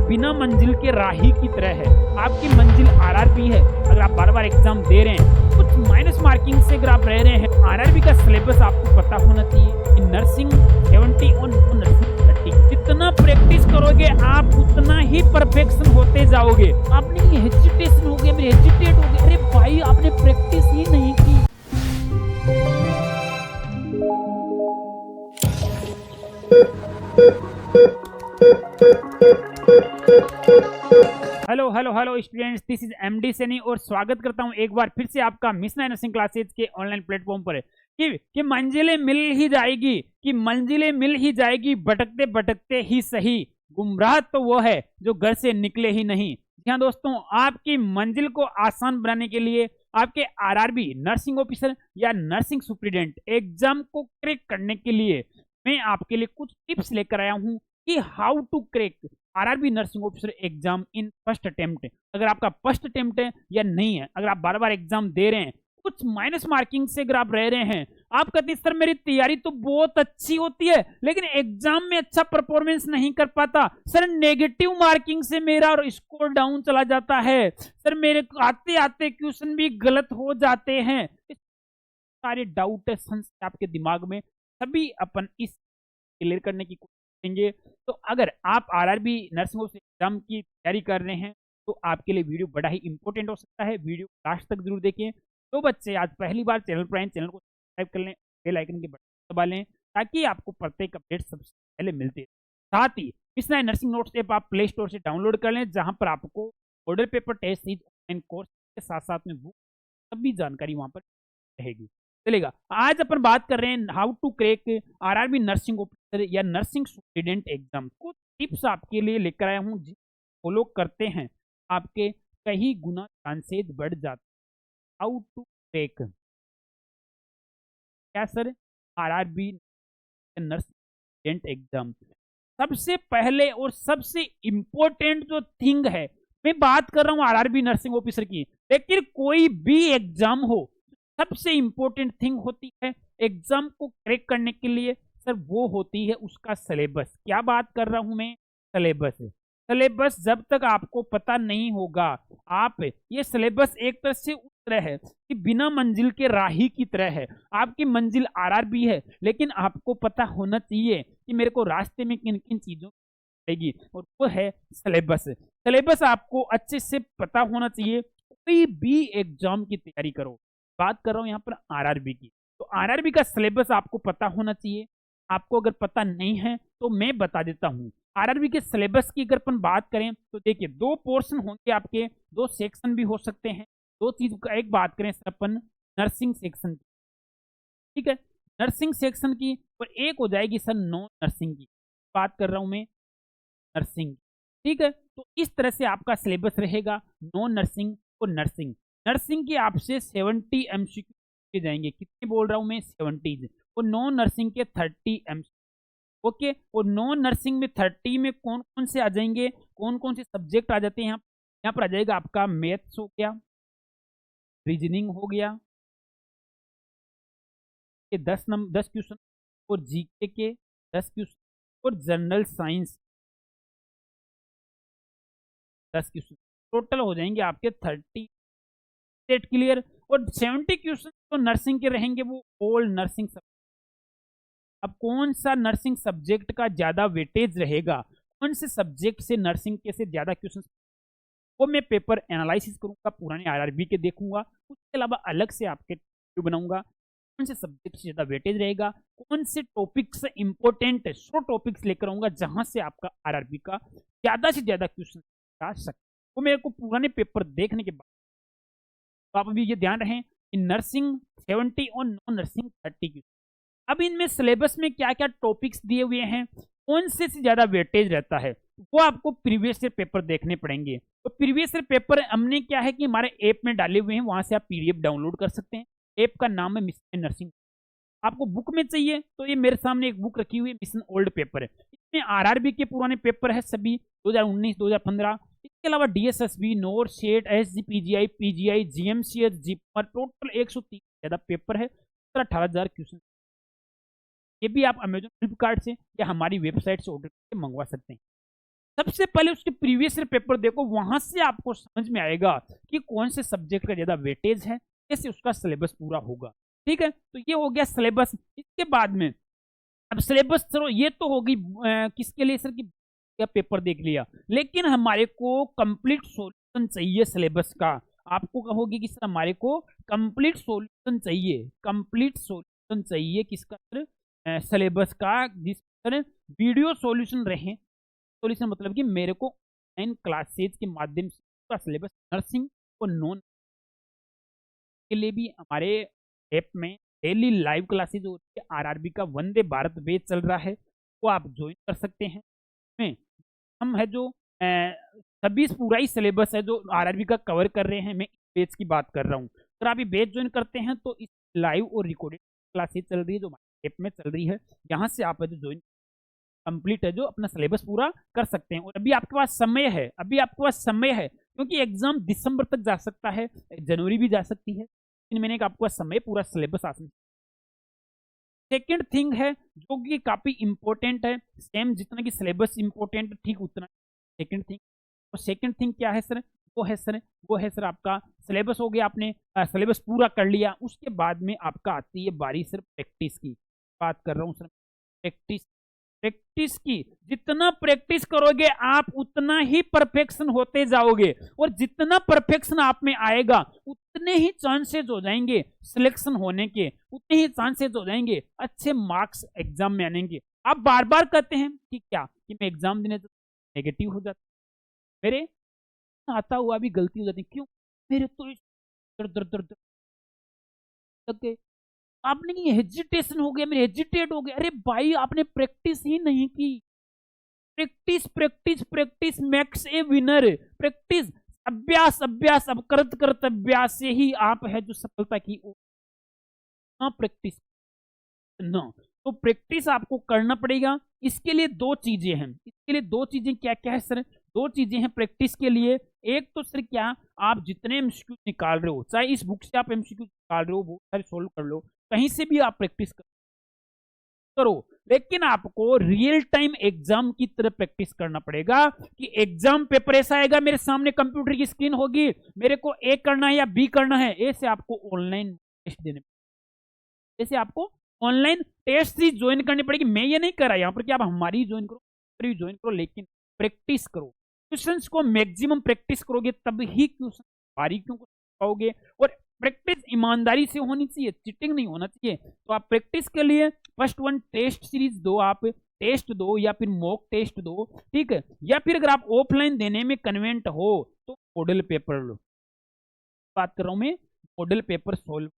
बिना मंजिल के राही की तरह है। आपकी मंजिल आरआरबी है। अगर आप बार-बार एग्ज़ाम दे रहे हैं, कुछ माइनस मार्किंग से अगर आप रह रहे हैं, आरआरबी का सिलेबस आपको पता होना चाहिए कि नर्सिंग 70 और नॉन नर्सिंग 30। जितना प्रैक्टिस करोगे आप उतना ही परफेक्शन होते जाओगे। आप नहीं हेजिटेशन हो गया, मेरे हेजिटेट हो गए। अरे भाई आपने प्रैक्टिस ही नहीं की। Hello hello hello students, this is MD Saini और स्वागत करता हूं एक बार फिर से आपका मिशन नर्सिंग क्लासेज के ऑनलाइन प्लेटफॉर्म पर कि मंजिलें मिल ही जाएगी, भटकते भटकते ही सही। गुमराह तो वो है जो घर से निकले ही नहीं। जी हाँ दोस्तों, आपकी मंजिल को आसान बनाने के लिए आपके आरआरबी नर्सिंग ऑफिसर या नर्सिंग सुप्रीडेंट एग्जाम को क्रैक करने के लिए मैं आपके लिए कुछ टिप्स लेकर आया हूं कि how to crack RRB nursing officer exam in first attempt. अगर आपका फर्स्ट अटेम्प्ट है या नहीं है, अगर आप बार बार एग्जाम दे रहे हैं, कुछ माइनस मार्किंग से अगर आप रह रहे हैं, आप कहते हैं सर मेरी तैयारी तो बहुत अच्छी होती है लेकिन एग्जाम में अच्छा परफॉर्मेंस नहीं कर पाता, सर नेगेटिव मार्किंग से मेरा स्कोर डाउन चला जाता है, सर मेरे आते आते क्वेश्चन भी गलत हो जाते हैं। सारे डाउट है आपके दिमाग में, सभी अपन इस क्लियर करने की कोशिश करेंगे। तो अगर आप आरआरबी नर्सिंग एग्जाम की तैयारी कर रहे हैं तो आपके लिए वीडियो बड़ा ही इंपॉर्टेंट हो सकता है। वीडियो लास्ट तक जरूर देखें। तो बच्चे आज पहली बार चैनल पर आए, चैनल को सब्सक्राइब कर लें, बेल आइकन के बटन दबा लें ताकि आपको प्रत्येक अपडेट सबसे पहले मिलते हैं। साथ ही मिशन नर्सिंग नोट्स ऐप आप प्ले स्टोर से डाउनलोड कर लें, जहां पर आपको model paper test series online course के साथ साथ में बुक सभी जानकारी वहां पर रहेगी। चलेगा, आज अपन बात कर रहे हैं how to crack RRB nursing officer या नर्सिंग स्टूडेंट एग्जाम। कुछ टिप्स आपके लिए लेकर आया हूं, फॉलो करते हैं आपके कई गुना चांसेस बढ़ जाते। हाउ टू क्रैक क्या sir RRB nursing student exam. सबसे पहले और सबसे इंपॉर्टेंट जो थिंग है, मैं बात कर रहा हूं आरआरबी नर्सिंग ऑफिसर की, लेकिन कोई भी एग्जाम हो, सबसे इंपॉर्टेंट थिंग होती है एग्जाम को क्रैक करने के लिए सर, वो होती है उसका सिलेबस। क्या बात कर रहा हूं मैं? सिलेबस। सिलेबस जब तक आपको पता नहीं होगा, आप ये सिलेबस एक तरह से उस तरह है कि बिना मंजिल के राही की तरह है। आपकी मंजिल आरआरबी है लेकिन आपको पता होना चाहिए कि मेरे को रास्ते में किन किन चीजों रहेगी, और वो है सिलेबस। सिलेबस आपको अच्छे से पता होना चाहिए। कोई भी एग्जाम की तैयारी करो, बात कर रहा हूं यहाँ पर आरआरबी की, तो आरआरबी का सिलेबस आपको पता होना चाहिए। आपको अगर पता नहीं है तो मैं बता देता हूं। आरआरबी के सिलेबस की अगर अपन बात करें तो देखिए, दो पोर्शन होंगे आपके, दो सेक्शन भी हो सकते हैं। दो चीज का एक बात करें अपन नर्सिंग सेक्शन की, ठीक है, नर्सिंग सेक्शन की, और एक हो जाएगी सर नॉन नर्सिंग की। बात कर रहा हूं मैं नर्सिंग, ठीक है। तो इस तरह से आपका सिलेबस रहेगा, नॉन नर्सिंग और नर्सिंग। नर्सिंग के आपसे 70 एमसीक्यू के जाएंगे, कितने बोल रहा हूं मैं? 70। और नॉन नर्सिंग के 30 एमसीक्यू। ओके, और नॉन नर्सिंग में 30 में कौन कौन से आ जाएंगे, कौन कौन से सब्जेक्ट आ जाते हैं? यहाँ पर आ जाएगा आपका मैथ्स हो गया, रीजनिंग हो गया, ये 10 क्वेश्चन, और जीके के 10 क्वेश्चन, और जनरल साइंस 10 क्वेश्चन। टोटल हो जाएंगे आपके 30 सेट क्लियर। और 70 क्वेश्चन तो नर्सिंग के रहेंगे, वो ऑल नर्सिंग सब्जेक्ट। अब कौन सा नर्सिंग सब्जेक्ट का ज्यादा वेटेज रहेगा, कौन से सब्जेक्ट से नर्सिंग के से ज्यादा क्वेश्चन, वो मैं पेपर एनालिसिस करूंगा, पुराने आरआरबी के देखूंगा। उसके अलावा अलग से आपके वीडियो बनाऊंगा, कौन से सब्जेक्ट से ज्यादा वेटेज रहेगा, कौन से टॉपिक्स इंपॉर्टेंट 100 टॉपिक्स लेकर आऊंगा जहां से आपका आरआरबी का ज्यादा से ज्यादा क्वेश्चन आ सकते। वो मेरे को पुराने पेपर देखने के बाद, तो आप अभी ये ध्यान रखें कि नर्सिंग 70 और नॉन नर्सिंग 30 की। अब इनमें सिलेबस में क्या क्या टॉपिक्स दिए हुए हैं, कौन से ज्यादा वेटेज रहता है, वो आपको प्रीवियस ईयर पेपर देखने पड़ेंगे। तो प्रीवियस ईयर पेपर हमने क्या है कि हमारे ऐप में डाले हुए हैं, वहां से आप पीडीएफ डाउनलोड कर सकते हैं। ऐप का नाम है मिशन नर्सिंग। आपको बुक में चाहिए तो ये मेरे सामने एक बुक रखी हुई है, मिशन ओल्ड पेपर है। इसमें आरआरबी के पुराने पेपर है सभी 2019 2015। इसके अलावा DSSB, NORCET, SG, PGI, GMCS, GPR, total 130 ज्यादा पेपर है, 18,000 क्वेश्चन। ये भी आप अमेजोन, फ्लिपकार्ट से या हमारी वेबसाइट से ऑर्डर करके मंगवा सकते हैं। सबसे पहले उसके प्रीवियस ईयर पेपर देखो, वहां से आपको समझ में आएगा कि कौन से सब्जेक्ट का ज्यादा वेटेज है, कैसे उसका सिलेबस पूरा होगा। ठीक है, तो ये हो गया सिलेबस। इसके बाद में अब सिलेबस, चलो ये तो होगी किसके लिए सर कि क्या पेपर देख लिया, लेकिन हमारे को कंप्लीट सॉल्यूशन चाहिए सिलेबस का। आपको कहोगे कि सर हमारे को कंप्लीट सॉल्यूशन चाहिए, कंप्लीट सॉल्यूशन चाहिए किसका सर, सिलेबस का, जिस तरह वीडियो सॉल्यूशन रहे। सॉल्यूशन मतलब कि मेरे को ऑनलाइन क्लासेज के माध्यम से पूरा सिलेबस नर्सिंग और नॉन के लिए भी हमारे ऐप में डेली लाइव क्लासेज हो रही है। आरआरबी का वंदे भारत बैच चल रहा है, वो आप ज्वाइन कर सकते हैं। में हम है जो सभी पूरा ही सिलेबस है जो आरआरबी का कवर कर रहे हैं, मैं इस बैच की बात कर रहा हूँ। अगर आप ये बैच ज्वाइन करते हैं तो इस लाइव और रिकॉर्डेड क्लासेज चल रही है जो हमारे ऐप में चल रही है, यहाँ से आप है जो ज्वाइन कंप्लीट है जो अपना सिलेबस पूरा कर सकते हैं। और अभी आपके पास समय है, अभी आपके पास समय है, क्योंकि एग्जाम दिसंबर तक जा सकता है, जनवरी भी जा सकती है। 3 महीने का आपका समय पूरा सिलेबस आसान। सेकेंड थिंग है जो कि काफी इंपॉर्टेंट है, सेम जितना कि सिलेबस इंपॉर्टेंट ठीक उतना सेकेंड थिंग। तो सेकेंड थिंग क्या है सर, वो है सर आपका सिलेबस हो गया, आपने सिलेबस पूरा कर लिया, उसके बाद में आपका आती है बारी सर प्रैक्टिस की। बात कर रहा हूँ सर प्रैक्टिस, प्रैक्टिस की। जितना प्रैक्टिस करोगे आप उतना ही परफेक्शन होते जाओगे, और जितना परफेक्शन आप में आएगा उतने ही चांसेस हो जाएंगे सिलेक्शन होने के, उतने ही चांसेस हो जाएंगे अच्छे मार्क्स एग्जाम में आने के। आप बार बार कहते हैं कि क्या कि मैं एग्जाम देने तो नेगेटिव हो जाता, मेरे आता हुआ भी गलती हो जाती, क्यों मेरे तो दर दर दर दर आपने ये हेजिटेशन हो गया, मेरे हेजिटेट हो गया। अरे भाई आपने प्रैक्टिस ही नहीं की। Practice practice practice makes a winner. Practice, अभ्यास अभ्यास, अब करत करत अभ्यास से ही आप है जो सफलता की ओर। प्रैक्टिस न, तो प्रैक्टिस आपको करना पड़ेगा। इसके लिए दो चीजें हैं, इसके लिए दो चीजें क्या क्या है सर, दो चीजें हैं प्रैक्टिस के लिए। एक तो सर क्या, आप जितने एमसीक्यू निकाल रहे हो, चाहे इस बुक से आप एमसीक्यू निकाल रहे हो वो सारे सोल्व कर लो, कहीं से भी आप प्रैक्टिस करो, लेकिन आपको रियल टाइम एग्जाम की तरह प्रैक्टिस करना पड़ेगा। कि एग्जाम पेपर ऐसा आएगा, मेरे सामने कंप्यूटर की स्क्रीन होगी, मेरे को ए करना है या बी करना है, ऐसे आपको ऑनलाइन टेस्ट देने, जैसे आपको ऑनलाइन टेस्ट ही ज्वाइन करनी पड़ेगी। मैं ये नहीं कर रहा यहाँ पर कि आप हमारी ज्वाइन करो, ज्वाइन करो, लेकिन प्रैक्टिस करो। क्वेश्चंस को मैक्सिमम प्रैक्टिस करोगे तब ही क्वेश्चन बारीकियों को पाओगे। और प्रैक्टिस ईमानदारी से होनी चाहिए, चीटिंग नहीं होना चाहिए। तो आप प्रैक्टिस के लिए फर्स्ट वन टेस्ट सीरीज दो, आप टेस्ट दो या फिर मॉक टेस्ट दो, ठीक है। या फिर अगर आप ऑफलाइन देने में कन्वेंट हो तो मॉडल पेपर लो। बात कर रहा हूं मैं मॉडल पेपर सोल्व।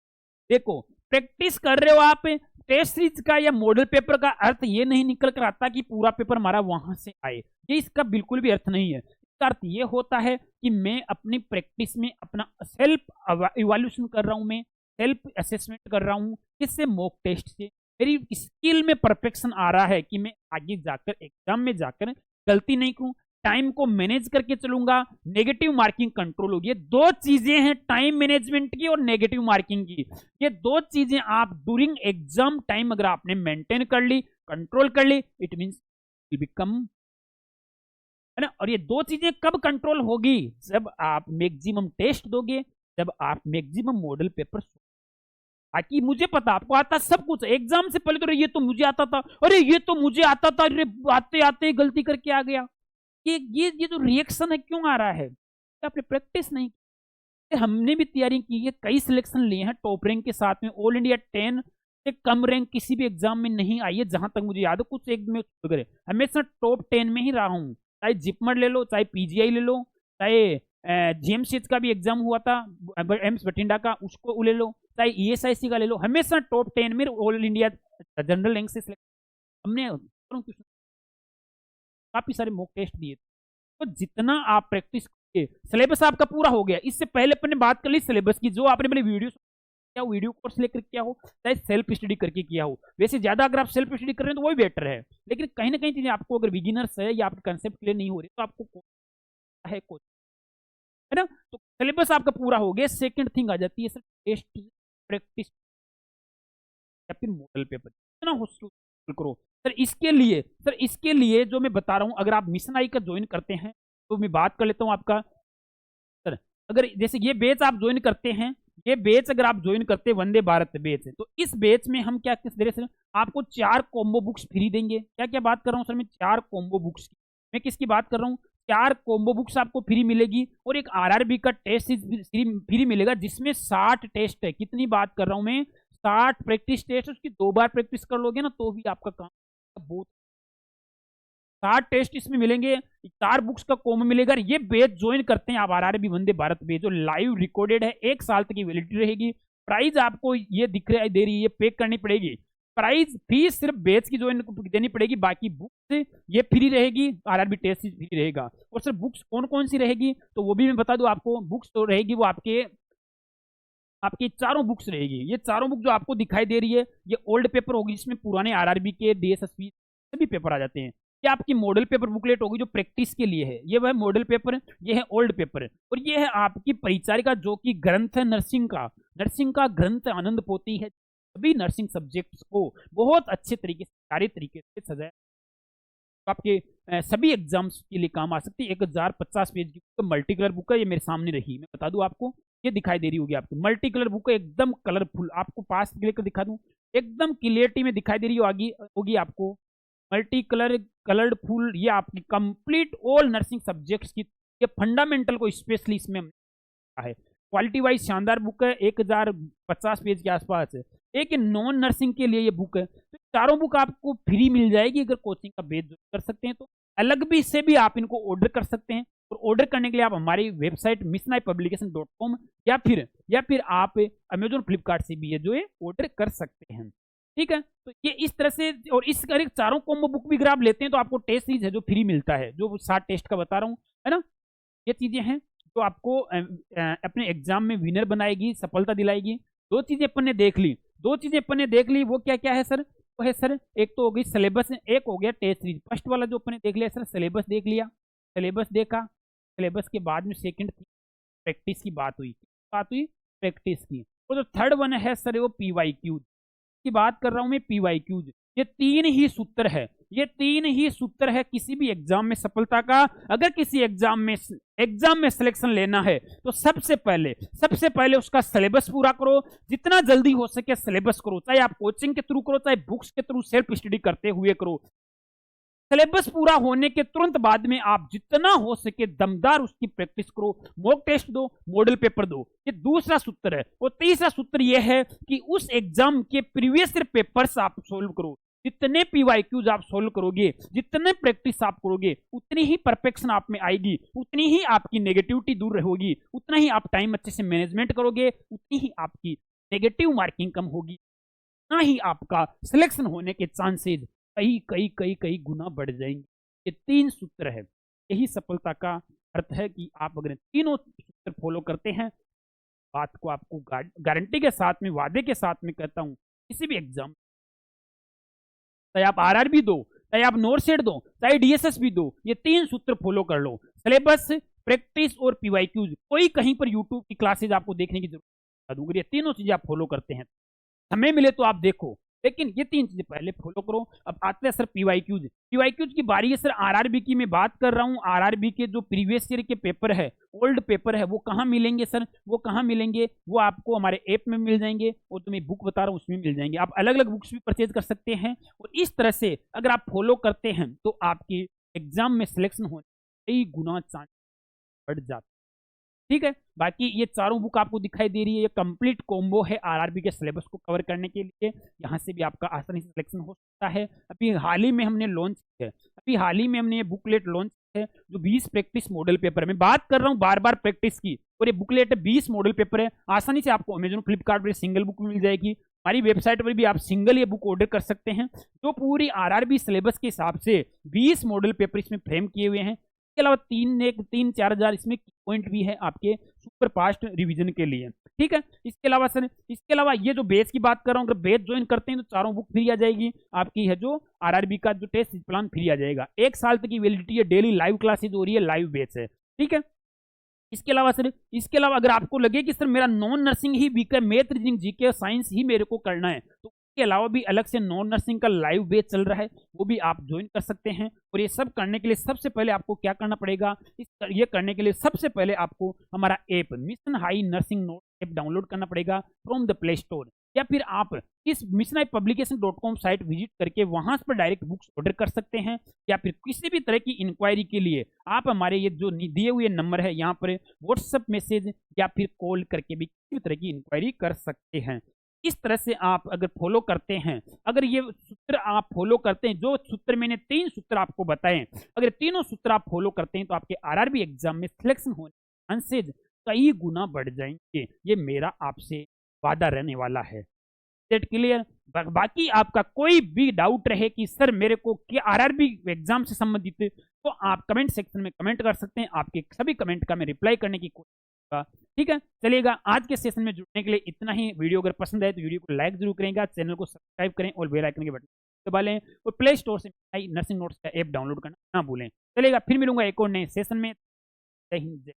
देखो प्रैक्टिस कर रहे हो आप, टेस्ट सीरीज का या मॉडल पेपर का अर्थ ये नहीं निकल कर आता कि पूरा पेपर हमारा वहां से आए, ये इसका बिल्कुल भी अर्थ नहीं है। इसका अर्थ ये होता है कि मैं अपनी प्रैक्टिस में अपना सेल्फ इवैल्यूएशन कर रहा हूं, मैं सेल्फ असेसमेंट कर रहा हूं, किससे, मॉक टेस्ट से। मेरी स्किल में परफेक्शन आ रहा है कि मैं आगे जाकर एग्जाम में जाकर गलती नहीं करूं, टाइम को मैनेज करके चलूंगा, नेगेटिव मार्किंग कंट्रोल होगी। ये दो चीजें हैं टाइम मैनेजमेंट की और नेगेटिव मार्किंग की। ये दो चीजें आप ड्यूरिंग एग्जाम टाइम अगर आपने मेंटेन कर ली, कंट्रोल कर ली, इट मींस विल बिकम, है ना। और ये दो चीजें कब कंट्रोल होगी, जब आप मैक्सिमम टेस्ट दोगे, जब आप मैक्सिमम मॉडल पेपर, ताकि मुझे पता आपको आता सब कुछ एग्जाम से पहले, तो ये तो मुझे आता था, अरे ये तो मुझे आता था, अरे आते आते गलती करके आ गया। ये जो रिएक्शन है क्यों आ रहा है, आपने प्रैक्टिस नहीं की। हमने भी तैयारी की है, कई सिलेक्शन लिए हैं टॉप रैंक के साथ में, ऑल इंडिया 10 से कम रैंक किसी भी एग्जाम में नहीं आई है जहां तक मुझे याद है। कुछ एक में हमेशा टॉप 10 में ही रहा हूं, चाहे जिपमर ले लो, चाहे पीजीआई ले लो, चाहे जीएमसीएच का भी एग्जाम हुआ था, एम्स बठिंडा का, उसको ले लो, चाहे ईएसआईसी का ले लो, हमेशा टॉप 10 में ऑल इंडिया जनरल रैंक से हमने काफी सारे मॉक टेस्ट दिए। तो जितना आप प्रैक्टिस करोगे, सिलेबस आपका पूरा हो गया। इससे पहले अपने बात कर ली सिलेबस की, जो आपने मेरे वीडियो कोर्स लेकर किया हो, चाहे सेल्फ स्टडी करके किया हो। वैसे ज्यादा अगर आप सेल्फ स्टडी कर रहे हैं तो वही बेटर है, लेकिन कहीं ना कहीं चीजें आपको अगर बिगिनर्स है या आपके कंसेप्ट क्लियर नहीं हो रहे तो आपको है कोच, है ना। तो सिलेबस आपका पूरा हो गया। सेकंड थिंग आ जाती है सर टेस्ट प्रैक्टिस या फिर मॉडल पेपर, इतना करो। इसके लिए जो मैं बता रहा हूं, अगर आप मिशन आई का ज्वाइन करते हैं तो मैं बात कर लेता हूं आपका। सर अगर जैसे ये बैच आप ज्वाइन करते हैं, ये बैच अगर आप ज्वाइन करते हैं वंदे भारत बैच, तो इस बैच में हम क्या किस तरह से आपको 4 कॉम्बो बुक्स फ्री देंगे। क्या क्या बात कर रहा हूँ सर मैं, 4 कॉम्बो बुक्स की। मैं किसकी बात कर रहा हूँ, 4 कॉम्बो बुक्स आपको फ्री मिलेगी और एक आरआरबी का टेस्ट फ्री मिलेगा, जिसमें 60 टेस्ट है। कितनी बात कर रहा हूं मैं, 60 प्रैक्टिस टेस्ट। उसकी 2 बार प्रैक्टिस कर लोगे ना तो भी आपका काम बहुत 60 टेस्ट इसमें मिलेंगे, 4 बुक्स का कॉम्बो मिलेगा। ये बैच ज्वाइन करते हैं आप आरआरबी वंदे भारत बैच, जो लाइव रिकॉर्डेड है, 1 साल तक की वैलिडिटी रहेगी। प्राइस आपको ये दिख रहा है दे रही है, ये पे करनी पड़ेगी। प्राइस फीस सिर्फ बैच की ज्वाइन देनी पड़ेगी, बाकी बुक्स ये फ्री रहेगी, आरआरबी टेस्ट फ्री रहेगा। और सर बुक्स कौन कौन सी रहेगी तो वो भी मैं बता दूं आपको। बुक्स तो रहेगी वो आपकी चारों बुक्स रहेगी। ये चारों बुक जो आपको दिखाई दे रही है ये ओल्ड पेपर होगी, जिसमें पुराने आरआरबी के डीएसएसपी सभी पेपर आ जाते हैं। ये आपकी मॉडल पेपर बुकलेट होगी जो प्रैक्टिस के लिए है, ये वह मॉडल पेपर, ये है ओल्ड पेपर। और ये है आपकी परिचारिका जो कि ग्रंथ है नर्सिंग का ग्रंथ आनंद पोती है। सभी नर्सिंग सब्जेक्ट्स को बहुत अच्छे तरीके से, सारे तरीके से सजाया, तो आपके सभी एग्जाम्स के लिए काम आ सकती है। 1050 पेज की तो मल्टी कलर बुक है, ये मेरे सामने रही, मैं बता दूं आपको, ये दिखाई दे रही होगी आपको। मल्टी कलर बुक है, एकदम कलरफुल, आपको पास लेकर दिखा दूं, एकदम क्लियरिटी में दिखाई दे रही होगी आपको। मल्टी कलर कलर्ड फुल, ये आपकी कंप्लीट ऑल नर्सिंग सब्जेक्ट्स की, ये फंडामेंटल को स्पेशली इसमें है। क्वालिटी वाइज शानदार बुक है, 1050 पेज के आसपास है। एक नॉन नर्सिंग के लिए ये बुक है, तो चारों बुक आपको फ्री मिल जाएगी। अगर कोचिंग का बेच कर सकते हैं तो अलग भी से भी आप इनको ऑर्डर कर सकते हैं। और ऑर्डर करने के लिए आप हमारी वेबसाइट missionaipublication.com या फिर आप अमेजोन फ्लिपकार्ट से भी ये जो है ऑर्डर कर सकते हैं। ठीक है, तो ये इस तरह से। और इस चारों कॉम्बो बुक भी अगर आप लेते हैं तो आपको टेस्ट सीरीज है जो फ्री मिलता है, जो 60 टेस्ट का बता रहा हूँ, है ना। ये चीजें हैं जो आपको अपने एग्जाम में विनर बनाएगी, सफलता दिलाएगी। 2 चीजें अपन ने देख ली, वो क्या क्या है सर, वो है सर, एक तो हो गई सिलेबस, एक हो गया टेस्ट सीरीज। फर्स्ट वाला जो अपन ने देख लिया सर, सिलेबस देख लिया, सिलेबस देखा, सिलेबस के बाद में सेकंड प्रैक्टिस की बात हुई प्रैक्टिस की। और जो थर्ड वन है सर वो पीवाईक्यूज की बात कर रहा हूं मैं, पीवाईक्यूज। ये 3 ही सूत्र है किसी भी एग्जाम में सफलता का। अगर किसी एग्जाम में सिलेक्शन लेना है तो सबसे पहले उसका सिलेबस पूरा करो, जितना जल्दी हो सके सिलेबस करो, चाहे आप कोचिंग के थ्रू करो, चाहे बुक्स के थ्रू सेल्फ स्टडी करते हुए करो। सिलेबस पूरा होने के तुरंत बाद में आप जितना हो सके दमदार उसकी प्रैक्टिस करो, मॉक टेस्ट दो, मॉडल पेपर दो। ये दूसरा सूत्र है। और तीसरा सूत्र यह है कि उस एग्जाम के प्रीवियस ईयर पेपर्स आप सोल्व करो। जितने पीवाईक्यूज आप सोल्व करोगे, जितने प्रैक्टिस आप करोगे, उतनी ही परफेक्शन आप में आएगी, उतनी ही आपकी नेगेटिविटी दूर होगी, उतना ही आप टाइम अच्छे से मैनेजमेंट करोगे, उतनी ही आपकी नेगेटिव मार्किंग कम होगी, उतना ही आपका सिलेक्शन होने के चांसेज कई गुना बढ़ जाएंगे। ये 3 सूत्र है, यही सफलता का अर्थ है कि आप अगर तीनों सूत्र फॉलो करते हैं, बात को आपको गारंटी के साथ में, वादे के साथ में कहता हूं, किसी भी एग्जाम, चाहे आप आरआरबी दो, चाहे आप नोरसेट दो, चाहे डीएसएसबी दो, ये 3 सूत्र फॉलो कर लो। सिलेबस, प्रैक्टिस और पीवाईक्यूज। कोई कहीं पर यूट्यूब की क्लासेज आपको देखने की जरूरत नहीं, ये तीनों चीजें आप फॉलो करते हैं, समय मिले तो आप देखो, लेकिन ये 3 चीजें पहले फॉलो करो। अब आते हैं सर पीवाईक्यूज की बारी है सर। आरआरबी की मैं बात कर रहा हूं, आरआरबी के जो प्रीवियस ईयर के पेपर है, ओल्ड पेपर है, वो कहाँ मिलेंगे सर, वो आपको हमारे ऐप में मिल जाएंगे, और जो मैं बुक बता रहा हूँ उसमें मिल जाएंगे। आप अलग अलग बुक्स भी परचेज कर सकते हैं। और इस तरह से अगर आप फॉलो करते हैं तो आपके एग्जाम में सिलेक्शन होने कई गुना चांस बढ़ जाता है। ठीक है, बाकी ये चारों बुक आपको दिखाई दे रही है, ये कंप्लीट कॉम्बो है आरआरबी के सिलेबस को कवर करने के लिए। यहाँ से भी आपका आसानी से सिलेक्शन हो सकता है। अभी हाल ही में हमने ये बुकलेट लॉन्च है, जो 20 प्रैक्टिस मॉडल पेपर है। मैं बात कर रहा हूँ बार बार प्रैक्टिस की, और ये बुकलेट 20 मॉडल पेपर है। आसानी से आपको अमेजोन फ्लिपकार्ट पर सिंगल बुक मिल जाएगी, हमारी वेबसाइट पर भी आप सिंगल ये बुक ऑर्डर कर सकते हैं, जो पूरी आरआरबी सिलेबस के हिसाब से 20 मॉडल पेपर इसमें फ्रेम किए हुए हैं। इसके अलावा 3-4 हजार इसमें पॉइंट भी है आपके सुपर फास्ट रिवीजन के लिए। ठीक है, इसके अलावा ये जो बेस की बात कर रहा हूँ, अगर बेस ज्वाइन करते हैं तो चारों बुक फ्री आ जाएगी आपकी, है जो आरआरबी का जो टेस्ट प्लान फ्री आ जाएगा। 1 साल तक की वैलिडिटी है, डेली लाइव क्लासेज हो रही है, लाइव बेस है। ठीक है, इसके अलावा अगर आपको लगे कि सर मेरा नॉन नर्सिंग ही वीक है, मैथ, रीजनिंग, जीके, साइंस ही मेरे को करना है, तो के अलावा भी अलग से नॉन नर्सिंग का लाइव बैच चल रहा है, वो भी आप ज्वाइन कर सकते हैं। और ये सब करने के लिए सबसे पहले आपको क्या करना पड़ेगा, ये करने के लिए सबसे पहले आपको हमारा app mission high nursing note app download करना पड़ेगा फ्रॉम द प्ले स्टोर, या फिर आप इस मिशन हाई पब्लिकेशन.com साइट विजिट करके वहां पर डायरेक्ट बुक्स ऑर्डर कर सकते हैं। या फिर किसी भी तरह की इंक्वायरी के लिए आप हमारे ये जो दिए हुए नंबर है यहाँ पर व्हाट्सएप मैसेज या फिर कॉल करके भी किसी भी तरह की इंक्वायरी कर सकते हैं। इस तरह से आप अगर फॉलो करते हैं, अगर ये सूत्र आप फॉलो करते हैं, जो सूत्र मैंने 3 सूत्र आपको बताए, अगर तीनों सूत्र आप फॉलो करते हैं तो आपके आरआरबी एग्जाम में सिलेक्शन होने के चांसेज कई गुना बढ़ जाएंगे। ये मेरा आपसे वादा रहने वाला है। That clear. बाकी आपका कोई भी डाउट रहे कि सर मेरे को क्या आरआरबी एग्जाम से संबंधित है, तो आप कमेंट सेक्शन में कमेंट कर सकते हैं। आपके सभी कमेंट का मैं रिप्लाई करने की कोशिश करूंगा। ठीक है, चलिएगा आज के सेशन में जुड़ने के लिए इतना ही। वीडियो अगर पसंद आए तो वीडियो को लाइक जरूर करेंगे, चैनल को सब्सक्राइब करें और बेल आइकन के बटन दबा लें, और प्ले स्टोर से नर्सिंग नोट्स का ऐप डाउनलोड करना ना भूलें। चलिएगा, फिर मिलूंगा एक और नए सेशन में। जय हिंद।